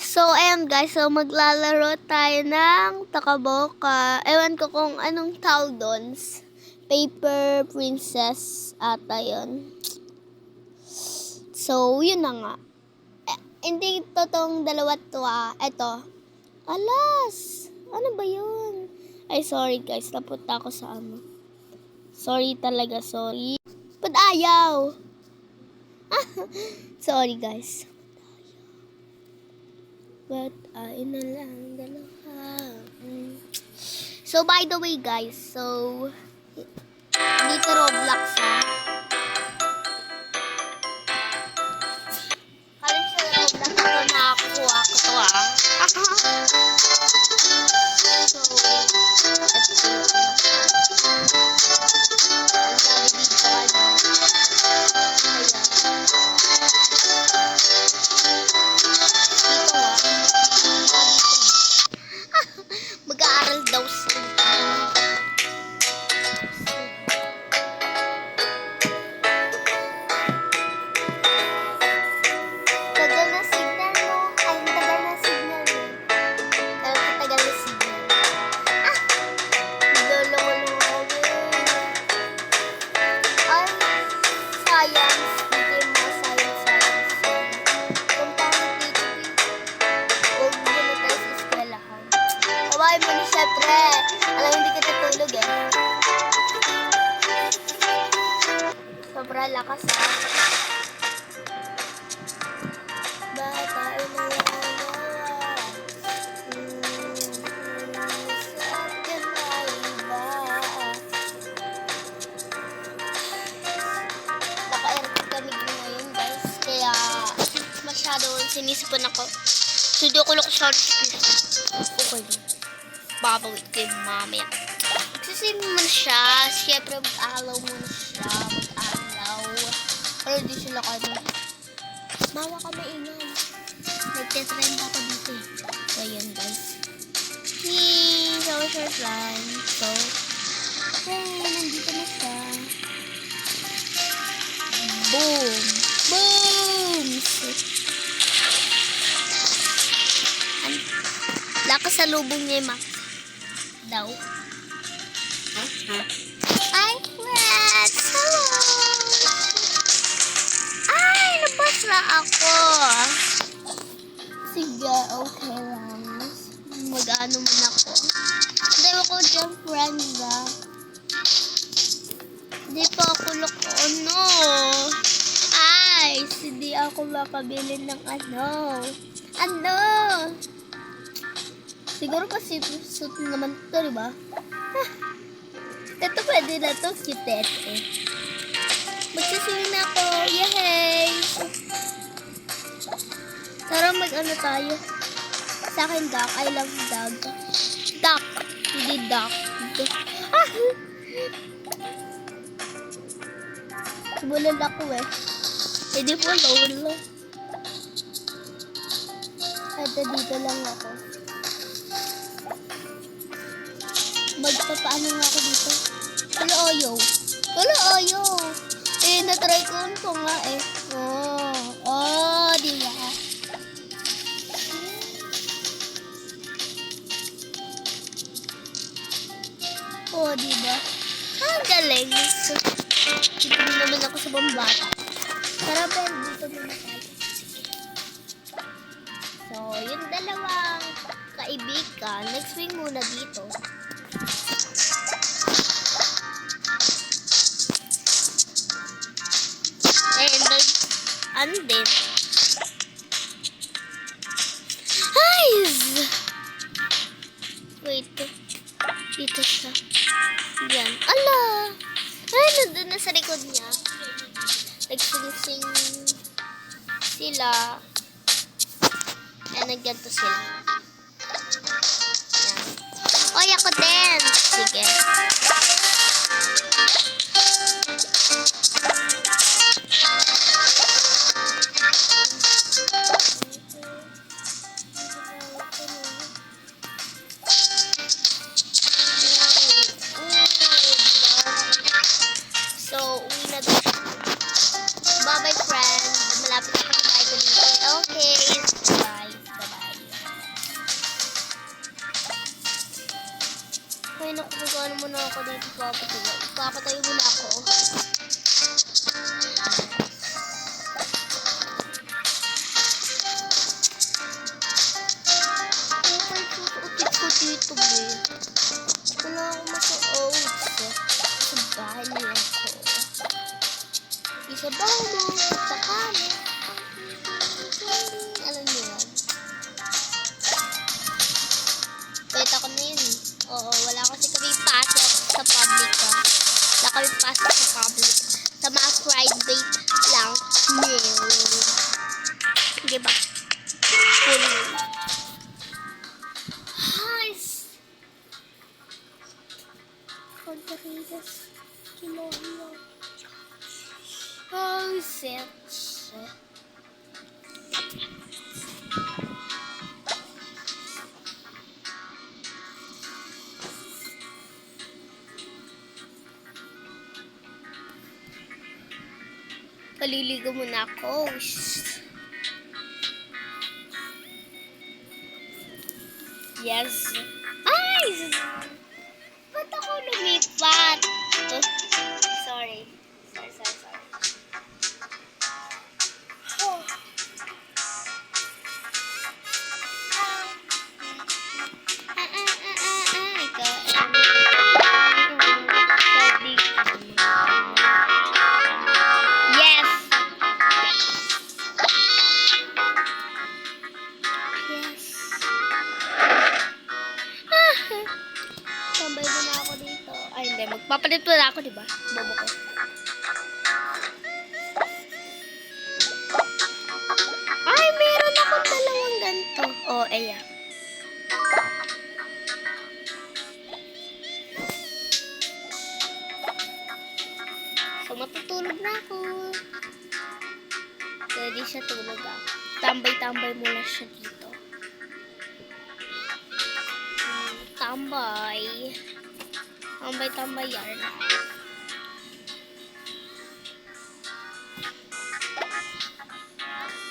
So, ayan guys. So, maglalaro tayo ng Takaboka. Ewan ko kung anong tawag doon. Paper Princess ata yun. So, yun na nga. Hindi totoong dalawa to Eto. Alas! Ano ba yun? Ay, sorry guys. Napunta ako sa ano. Sorry talaga, sorry. Ba't ayaw? Sorry guys. But ayun na lang dalawa. So by the way guys, so dito Roblox Kali sa Roblox ko nakakuha ko to So mag-aaral daw sila. Tagal na signal mo. Ay, tagal na signal mo. Tagal na signal. Naglulungo-lungo kami. Ay, science. Hindi mo science. Punta kami dito. Huwag mo na tayo sa eskwelahan. Kawain mo na syempre. Alam, hindi ka natulog Sobra lakas Bata Naka-aircon kami ngayon guys. Kaya masyado sinisipon ako. So di ako short. Okay lang. Babawit ko yung mamaya. Magsisim mo na siya. Siyempre mag-alaw muna siya. Mag-alaw. Pero di sila kami. Mawa kami ingan. Nagtitrend ako dito So yun guys. So short lang. So nandito na siya. Boom! Boom! Lakas sa lubong niya yung daw. Ay, Rex! Hello! Ay, nabasla ako. Sige, okay lang. Mag-ano man ako. Hindi ako dyan, friends, Hindi pa ako no. Ay, hindi ako makabili ng ano. Siguro kasi suit naman ito, diba? Ito pwede na ito, cute Magsiswing na ako, yay! Tara mag-ano tayo. Sa akin, duck. I love dog. Duck. Hindi duck. Bulol ako Hindi po lol. Ito dito lang ako. Magpapaano nga ako dito? Tulo oyo. Na-try ko nga diba? Diba? Ang galing. Dito naman ako sa bambata. Tara ba, dito muna tayo. So, yung dalawang kaibigan, nag-swing muna dito. And then, wait, dito siya. Yan. Ala! Ay, nandun na sa likod niya. Nagsing-sing sila. Ayan, nagganto sila. Yan. Oy, ako din! Sige. Bye-bye, friends. Malapit na kasi tayo dito. Okay. Bye. Bye-bye. ako dito papatayo. Papatayo muna ako. Okay, susuotin ko dito, babe. Wala akong masuot. Sa bahay niya ako. Isa ba mo? Sa kanin. Alam niyo yan. Wait, ako na yun. Oo, wala kasi kami pasok sa public ko. Wala kami pasok sa public. Sa mga private lang. Diba? Full name. Nice! Contreras. Kinohilo. Oh, shit. Paliligo muna ako. Yes. Ay! Ba't ako lumipat? Oh, sorry. Sorry. Oh. Tambay mo na ako dito. Ay, hindi. Magpapalit na ako, diba? Bobo ko. Ay, meron akong dalawang ganito. Oh, ayan. So, matutulog na ako. Pwede siya tulog ah. Tambay-tambay muna siya dito. Tambay. Tambay yan.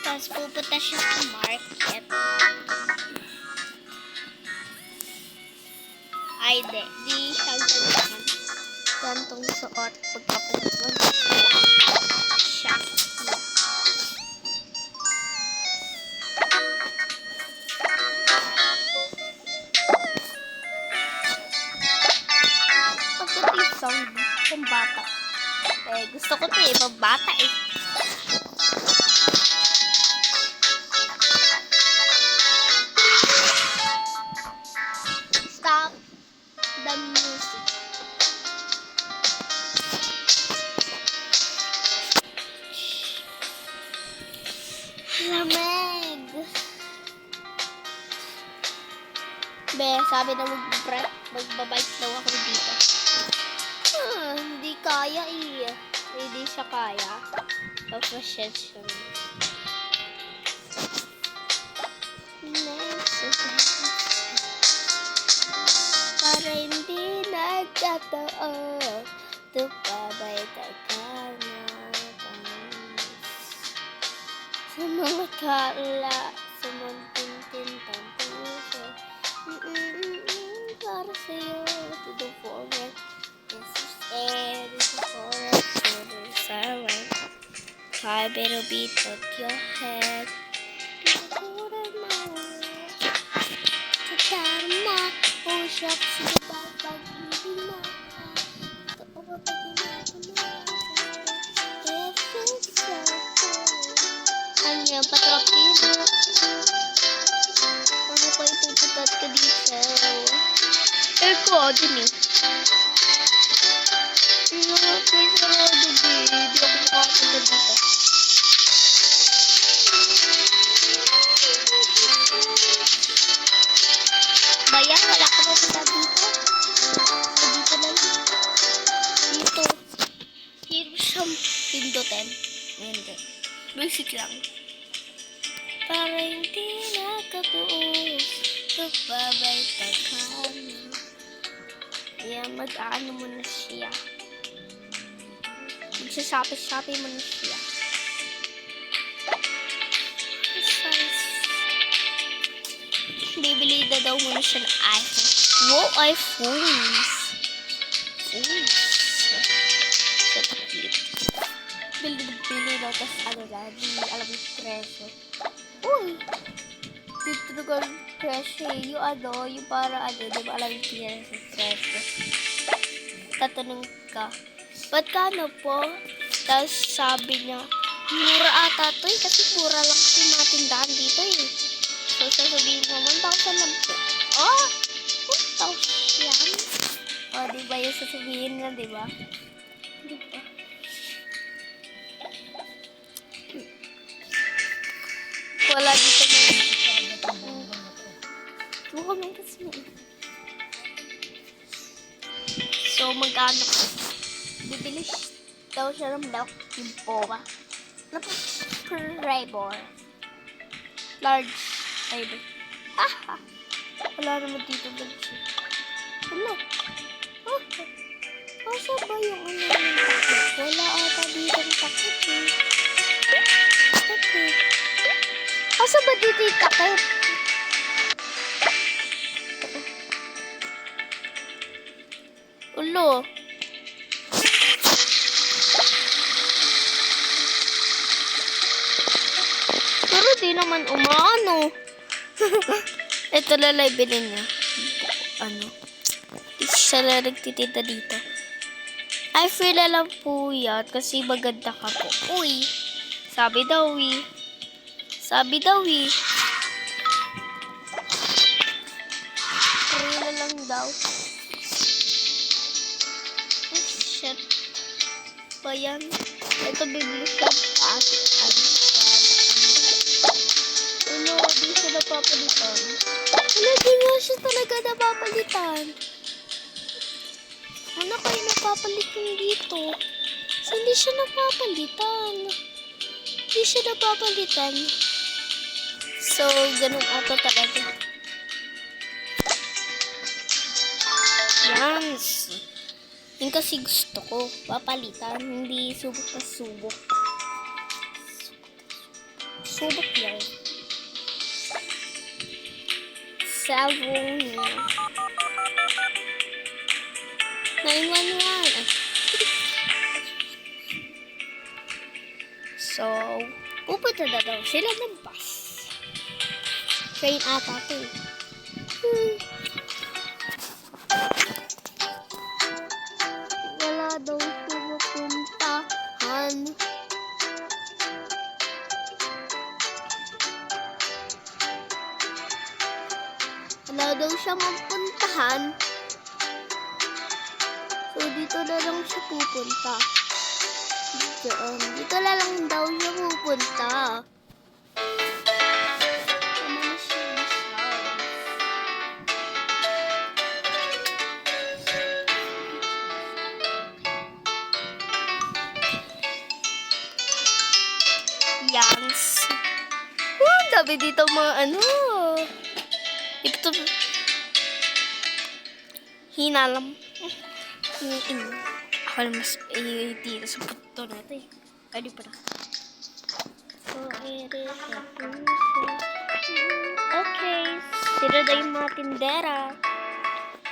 Tapos pupunta siya sa market. Ay, di siya gantong suot. Pagpapalit mo siya. Pambata. Gusto ko ito pambata Stop the music. Lamig. Sabi na magbabike daw ako dito. Hindi kaya Hindi siya kaya. Pasensya na. Para hindi nagkatao, tupabay ka na sa mga kaala, sa munting-tintang puso. Para sa'yo, to the forest. This is forest, Hi, better beat up your head. Ano patrapin? Ano kayo puputat ka dito? Eko, din may sarado din. Hindi ako makapunta dito. Bayan, wala ka mapunta dito. Dito lang. Dito. Dito siyang pindutin. Hindi. Basic lang. Para hindi nakabuos, pagbabay takana. Ayan, mag-ano mo na siya. Magsasapi-sapi mo na siya. Bibili na daw muna siya ng iPhone. Wow, iPhones. foods. Sa takip. Bili na, tapos ano na, di alam yung presyo. Uy! Dito na yung presyo eh. Yung ano, yung para ano, di ba alam yung presyo. Tatanong ka, ba't ka ano po? Tapos sabi niya, mura ata to eh, kasi mura lang yung mga tindahan dito eh. So sasabihin mo, 1,000 lang po. Oh! 1,000 yan? O, diba yung sasabihin niya, diba? Diba? Wala dito na mukha kasi mo. So, magkano ka? Bibili daw siya ng milk yung boba. Ano po? Flavor. Large flavor. Ah! Wala naman dito large. Wala. Oh! Asa ba yung ano yung takip? Wala ata dito yung takip eh. Okay. Asa ba dito yung takip? Ulo. Pero di naman umano. Ito lalay bilhin niya. Ano? Siya na nagtitinda dito. I feel lang po yan kasi maganda ka po. Uy! Sabi daw eh. Sabi daw eh. Free na lang daw. Oh shit. Ba yan? Ito bibili siya. Ano? Di siya napapalitan. Wala, di nga siya talaga napapalitan. Ano kayo napapalitan dito? So, hindi siya napapalitan. Hindi siya napapalitan. So, ganun ata talaga. Yes. Yung kasi gusto ko. Papalitan. Hindi subok na subok. Subok lang. Sabong. 911. So, pupunta na daw sila ng bus. Train ata to. Wala daw pumupuntahan. Wala daw siya mapuntahan. So, dito na lang siya pupunta. Dito na lang daw siya pupunta. Tama na siya. Yans. Dami dito mga ano. Ito. Hinalam. Ako mas dito sa puto natin. Pwede pa na. So, okay. Sila na yung mga tindera.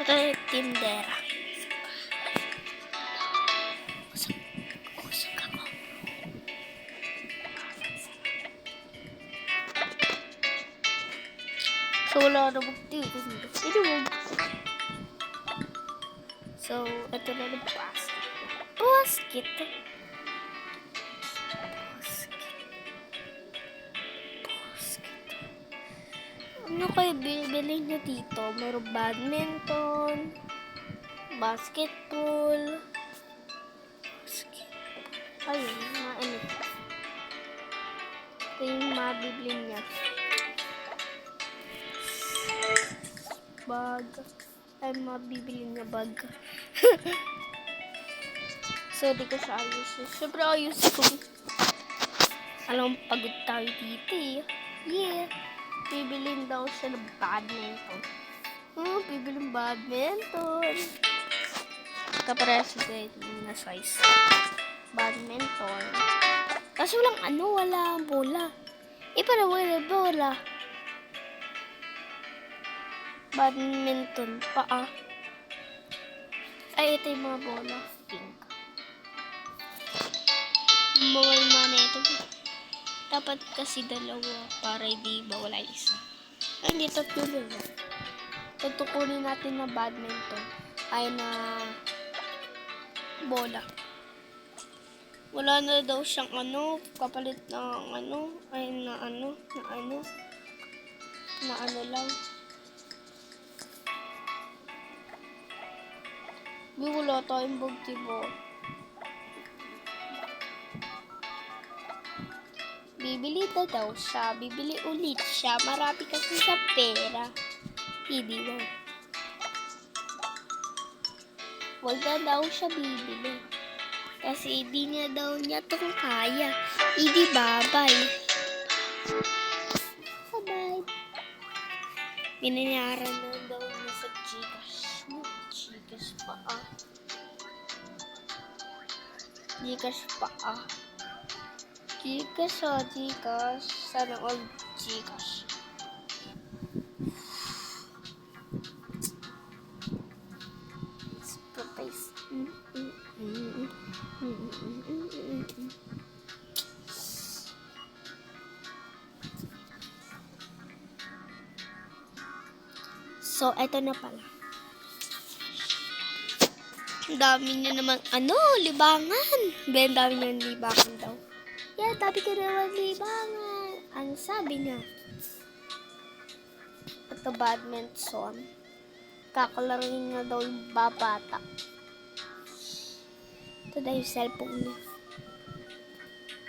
Ito yung tindera. Kusog ako. So, wala na magdito. So, ito na yung basket. Basket. Ano kayo bibili nyo dito? Meron badminton, basketball, ayun, mga ano. Ito yung mabibili niya. Bag. Ay, mabibili niya bag. So, di ko siya ayusin. Siyempre, ayusin ko. Alam, pagod tayo dito eh. Yeah. Bibilin daw siya ng badminton. Bibilin badminton. Kapareso din na size. Badminton. Kasi walang bola. Para wala bola. Badminton pa Ay, ito yung mga bola. Pink. Bawal man ito. Dapat kasi dalawa para hindi bawala isa. Ay, hindi, tatlo lang. Tutukunin natin na badminton. Ay, na bola. Wala na daw siyang kapalit ng na ano lang. Wala tayong basketball. Bibili na daw siya. Bibili ulit siya. Marami kasi sa pera. Hindi na. Wag na daw siya bibili. Kasi hindi niya daw niya itong kaya. Hindi babay. Bye-bye. Binayaran na daw niya sa Gcash. Gcash pa ah. Gcash pa ah. Gcash ah, Gcash. Sana all Gcash. Surprise. So, eto na pala. Ang dami niya naman, libangan. Ben, dami niya libangan daw. Yeah, dami ka naman libangan. Ang sabi niya. Ito badminton. Kakalarin nga daw yung babata. Ito daw yung cellphone niya.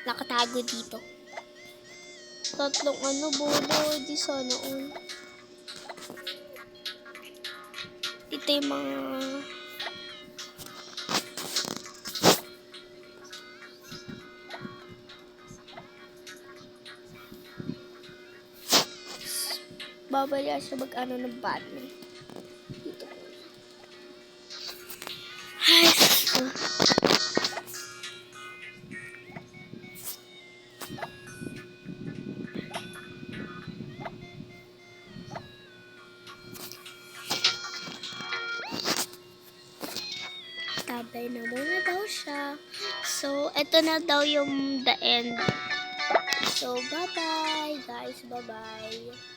Nakatago dito. Tatlong bola. Di sana all. Ito yung mga babaya siya ng badminton. Dito. Ay, tabay na muna daw siya. So, ito na daw yung the end. So, bye-bye, guys. Bye-bye.